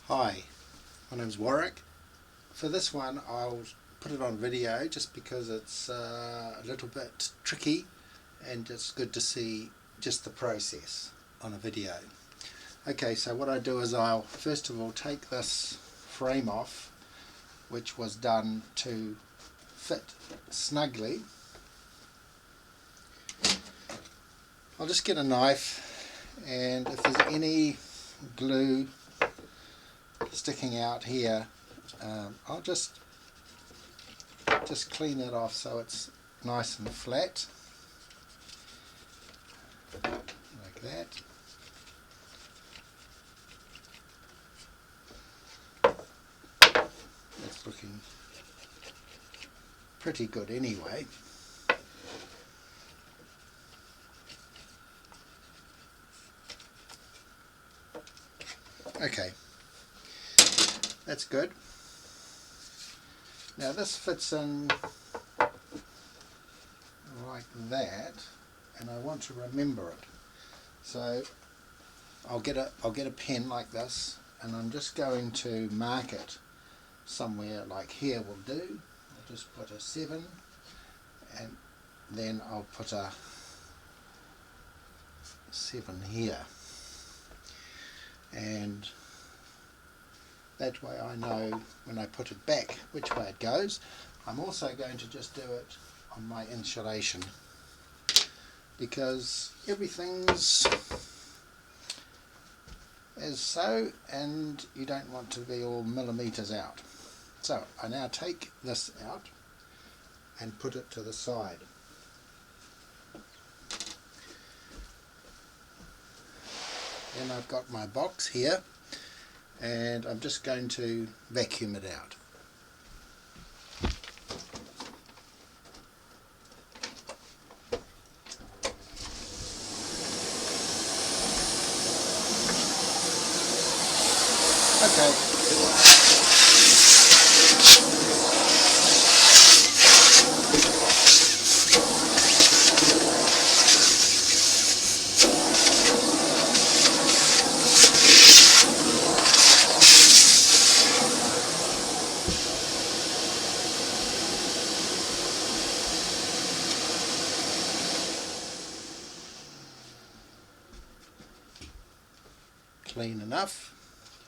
Hi, my name's Warwick. For this one I'll put it on video just because it's a little bit tricky and it's good to see just the process on a video. Okay, so what I do is I'll first of all take this frame off, which was done to fit snugly. I'll just get a knife, and if there's any glue sticking out here, I'll just clean it off so it's nice and flat, like that. That's looking pretty good anyway. Okay, that's good. Now this fits in like that, and I want to remember it. So I'll get a pen like this, and I'm just going to mark it somewhere, like here will do. I'll just put a 7, and then I'll put a 7 here. And that way I know when I put it back which way it goes. I'm also going to just do it on my insulation, because everything's as so, and you don't want to be all millimetres out. So I now take this out and put it to the side. Then I've got my box here, and I'm just going to vacuum it out. Okay. Clean enough.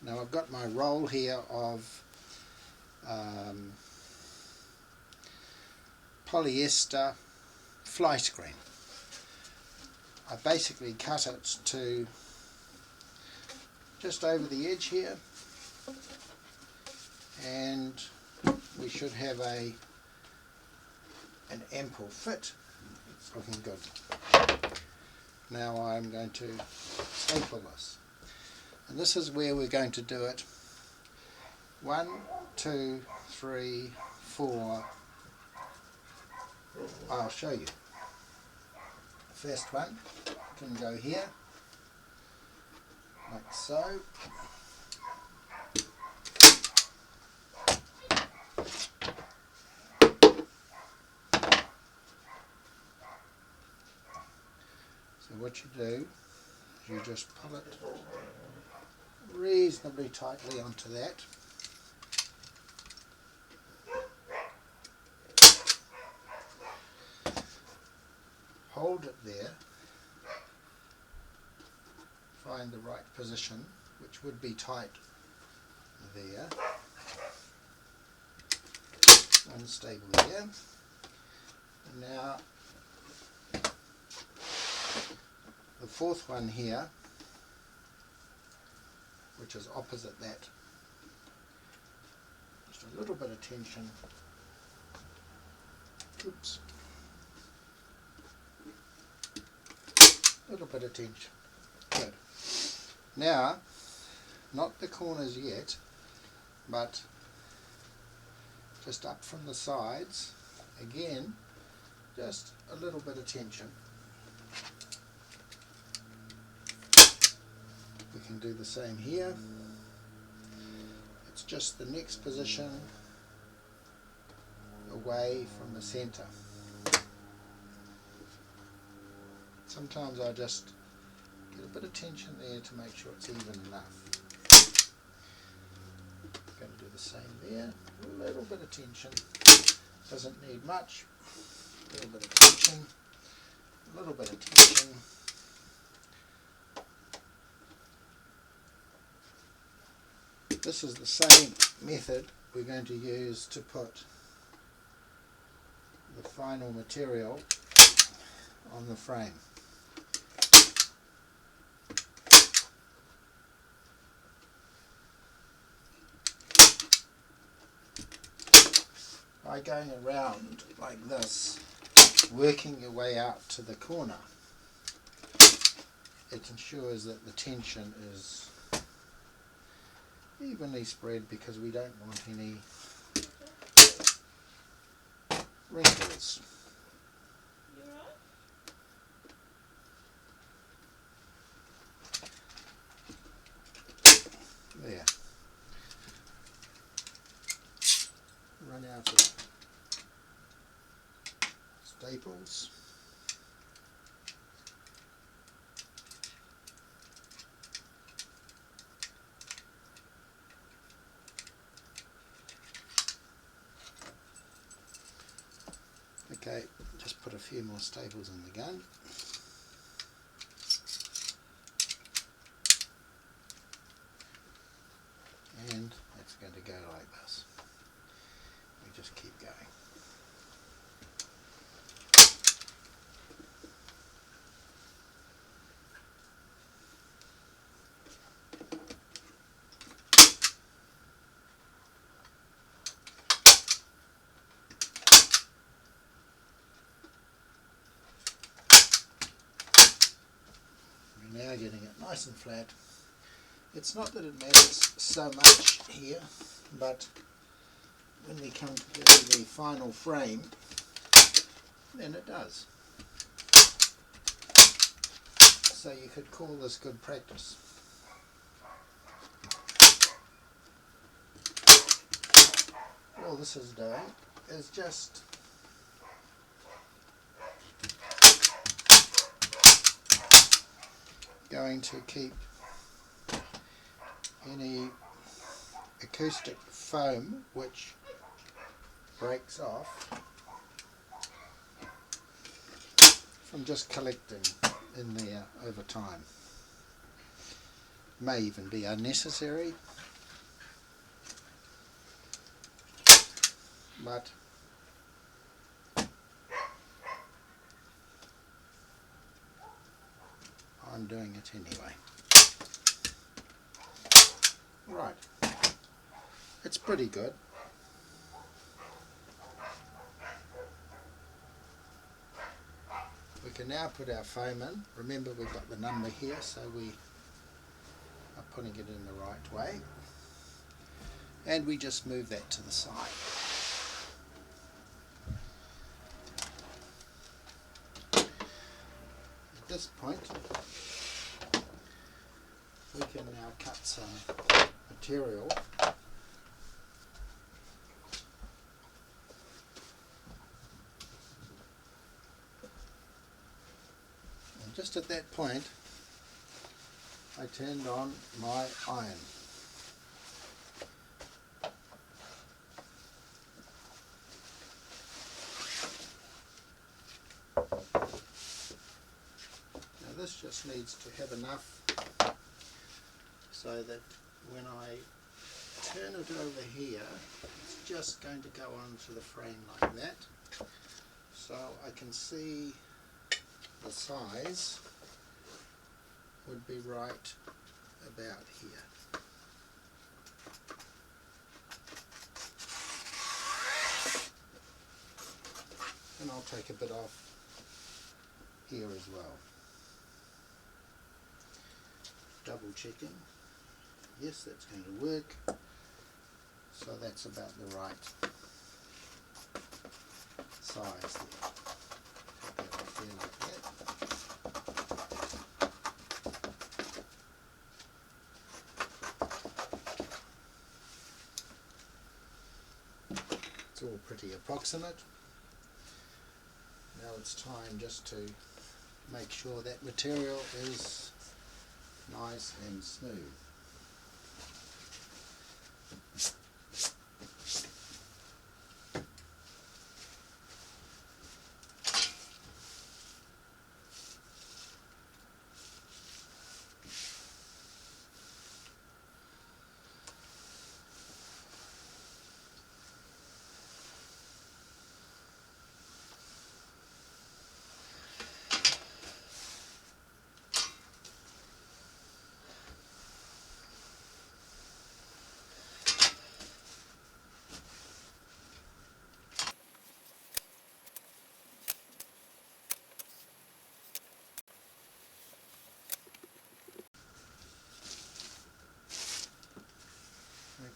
Now I've got my roll here of polyester fly screen. I basically cut it to just over the edge here, and we should have an ample fit. It's looking good. Now I'm going to staple this. And this is where we're going to do it. 1, 2, 3, 4. I'll show you. The first one can go here, like so. So what you do is you just pull it reasonably tightly onto that. Hold it there. Find the right position, which would be tight there. Unstable there. And now the fourth one here, which is opposite that. Just a little bit of tension. Oops. A little bit of tension. Good. Now, not the corners yet, but just up from the sides. Again, just a little bit of tension. We can do the same here. It's just the next position away from the centre. Sometimes I just get a bit of tension there to make sure it's even enough. going to do the same there. A little bit of tension, doesn't need much. A little bit of tension, a little bit of tension. This is the same method we're going to use to put the final material on the frame. By going around like this, working your way out to the corner, it ensures that the tension is evenly spread, because we don't want any wrinkles. There. Run out of staples. Okay, just put a few more staples in the gun. And it's going to go like this. We just keep going. We're now getting it nice and flat. It's not that it matters so much here, but when we come to do the final frame, then it does. So you could call this good practice. All this is doing is just going to keep any acoustic foam which breaks off from just collecting in there over time. May even be unnecessary, but I'm doing it anyway. Right, it's pretty good. We can now put our foam in. Remember, we've got the number here, so we are putting it in the right way. And we just move that to the side. At this point, we can now cut some material and just at that point I turned on my iron. Now this just needs to have enough so that when I turn it over here, it's just going to go onto the frame like that. So I can see the size would be right about here. And I'll take a bit off here as well. Double checking. Yes, that's going to work. So that's about the right size there. Take that off there like that. It's all pretty approximate. Now it's time just to make sure that material is nice and smooth.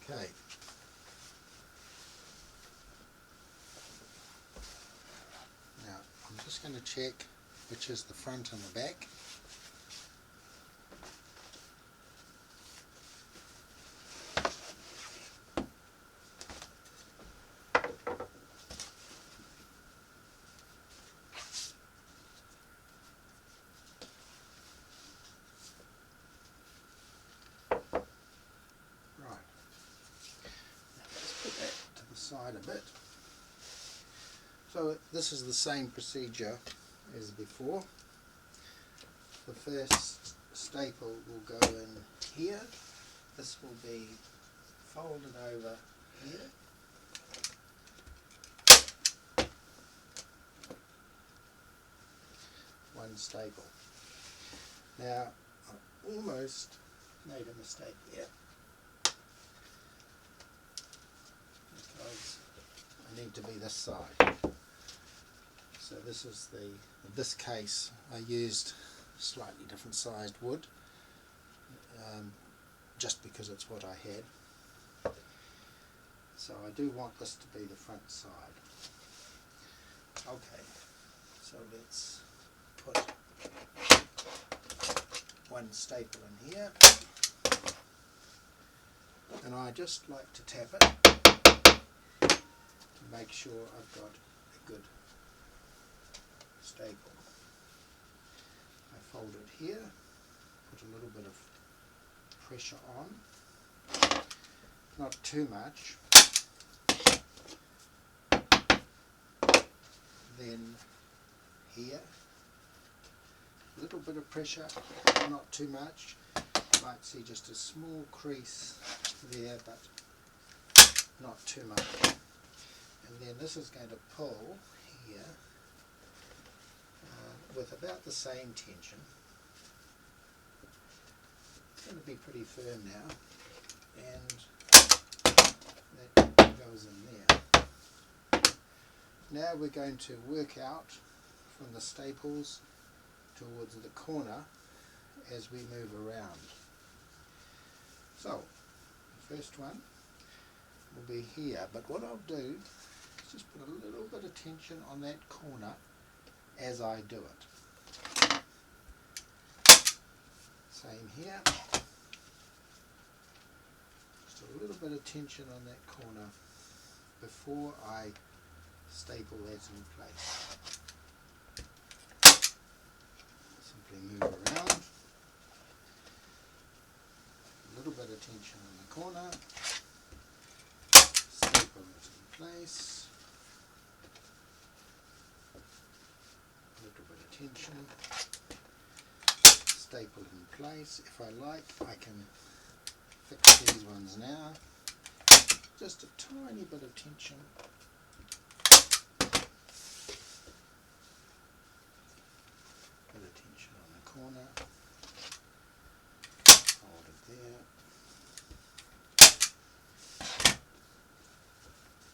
Okay. Now I'm just going to check which is the front and the back. Side a bit. So this is the same procedure as before. The first staple will go in here. This will be folded over here. One staple. Now I almost made a mistake there, because I need to be this side. So this is in this case I used slightly different sized wood, just because it's what I had. So I do want this to be the front side. Okay, so let's put one staple in here, and I just like to tap it to make sure I've got a good staple. I fold it here, put a little bit of pressure on, not too much, then here, a little bit of pressure, not too much. You might see just a small crease there, but not too much. And then this is going to pull here with about the same tension. It's going to be pretty firm now, and that goes in there. Now we're going to work out from the staples towards the corner as we move around. So the first one will be here, but what I'll do is just put a little bit of tension on that corner as I do it. Same here, just a little bit of tension on that corner before I staple that in place. Simply move around, a little bit of tension on the corner, staple it in place, a little bit of tension, staple in place. If I like, I can fix these ones now. Just a tiny bit of tension. Bit of tension on the corner. Hold it there.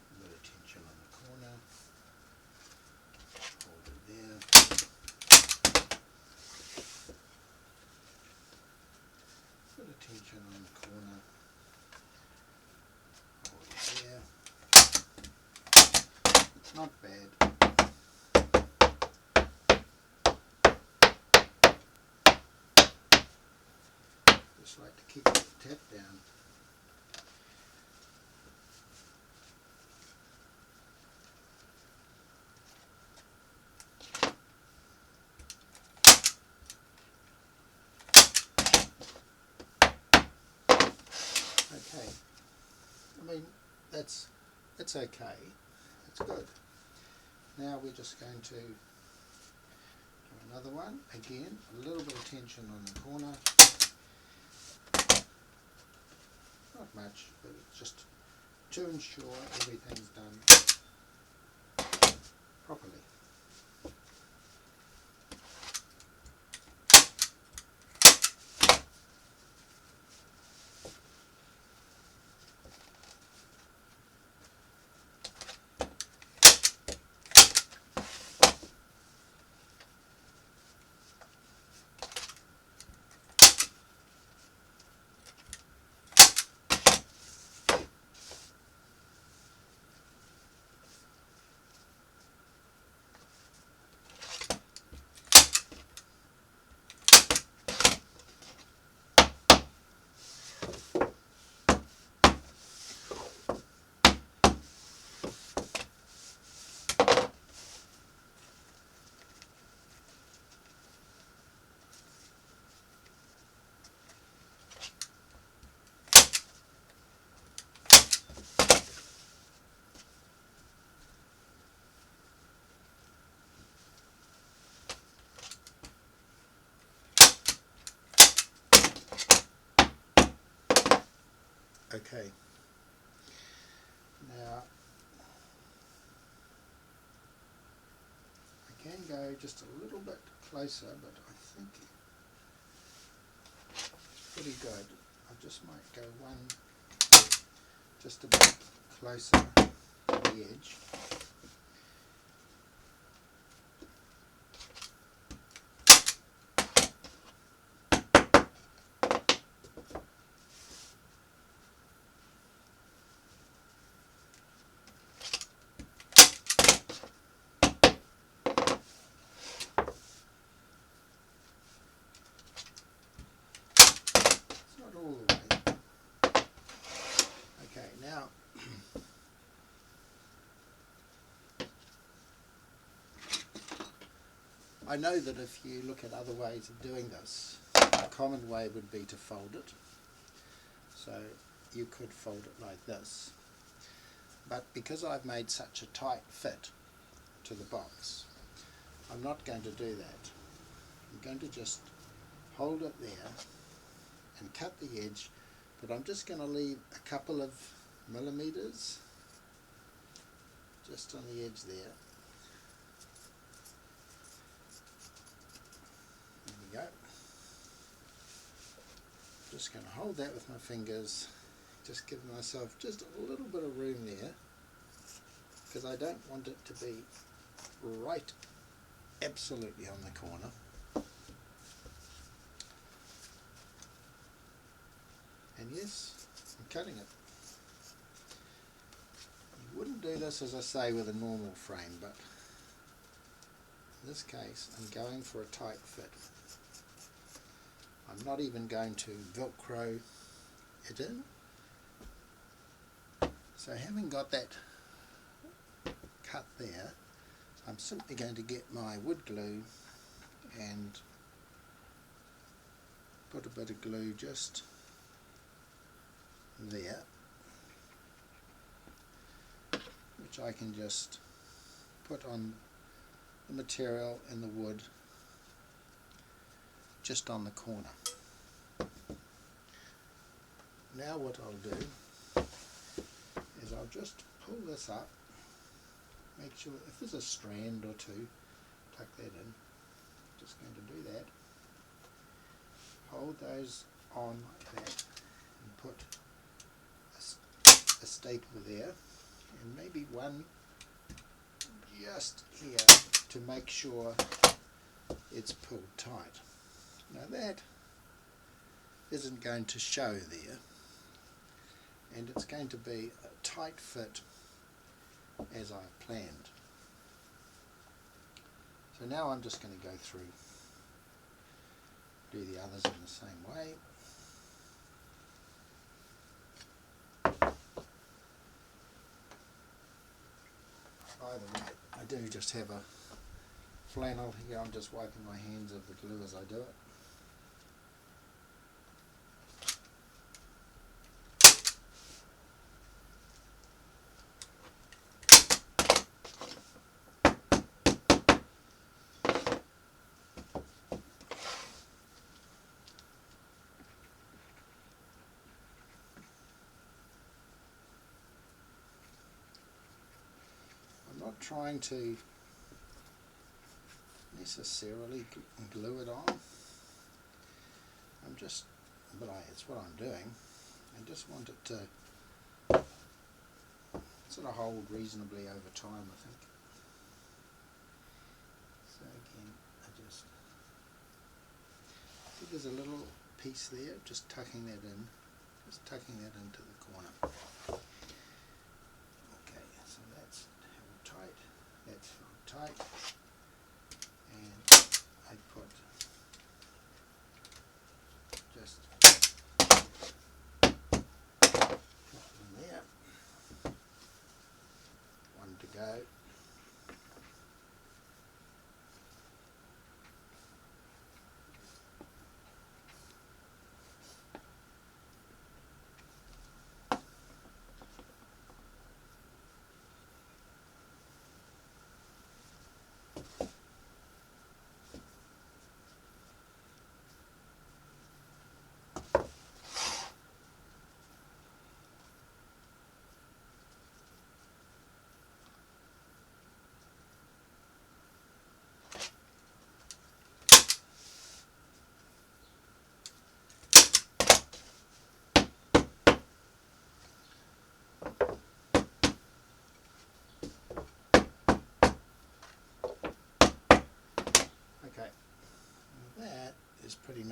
A bit of tension on the corner. Hold it there. Bit of tension on the corner. Hold it there. Not bad. Just like to keep it tapped down. Okay, I mean that's okay, it's good. Now we're just going to do another one, again a little bit of tension on the corner, not much, but just to ensure everything's done properly. Okay, now I can go just a little bit closer, but I think it's pretty good. I just might go one just a bit closer to the edge. Not all the way. Okay, now I know that if you look at other ways of doing this, a common way would be to fold it. So you could fold it like this. But because I've made such a tight fit to the box, I'm not going to do that. I'm going to just hold it there and cut the edge, but I'm just going to leave a couple of millimeters just on the edge there. There we go. Just going to hold that with my fingers, just give myself just a little bit of room there, because I don't want it to be right absolutely on the corner. And yes, I'm cutting it. You wouldn't do this, as I say, with a normal frame, but in this case I'm going for a tight fit. I'm not even going to Velcro it in. So having got that cut there, I'm simply going to get my wood glue and put a bit of glue just there, which I can just put on the material in the wood just on the corner. Now what I'll do is I'll just pull this up, make sure if there's a strand or two, tuck that in. Just going to do that. Hold those on like that and put a staple there, and maybe one just here to make sure it's pulled tight. Now that isn't going to show there, and it's going to be a tight fit as I planned. So now I'm just going to go through, do the others in the same way. By the way, I do just have a flannel here. I'm just wiping my hands of the glue as I do it. I'm not trying to necessarily glue it on. It's what I'm doing. I just want it to sort of hold reasonably over time, I think. So again, see there's a little piece there, just tucking that in, just tucking that into the corner. Okay, so that's held tight, that's held tight, and I put just in there, one to go.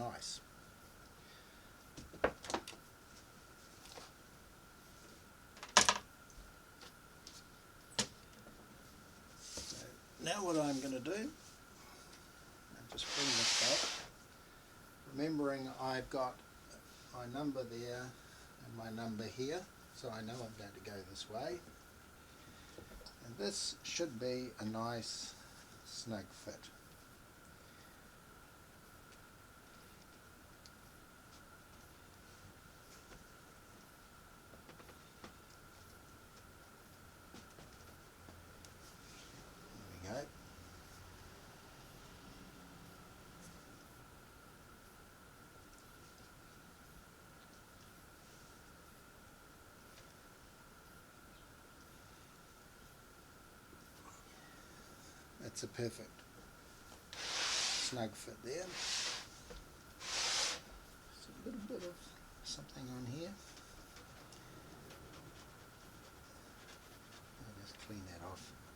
nice. So now what I'm going to do, I'll just bring this back, remembering I've got my number there and my number here, so I know I'm going to go this way. And this should be a nice snug fit. There we go. That's a perfect snug fit there. Just a little bit of something on here.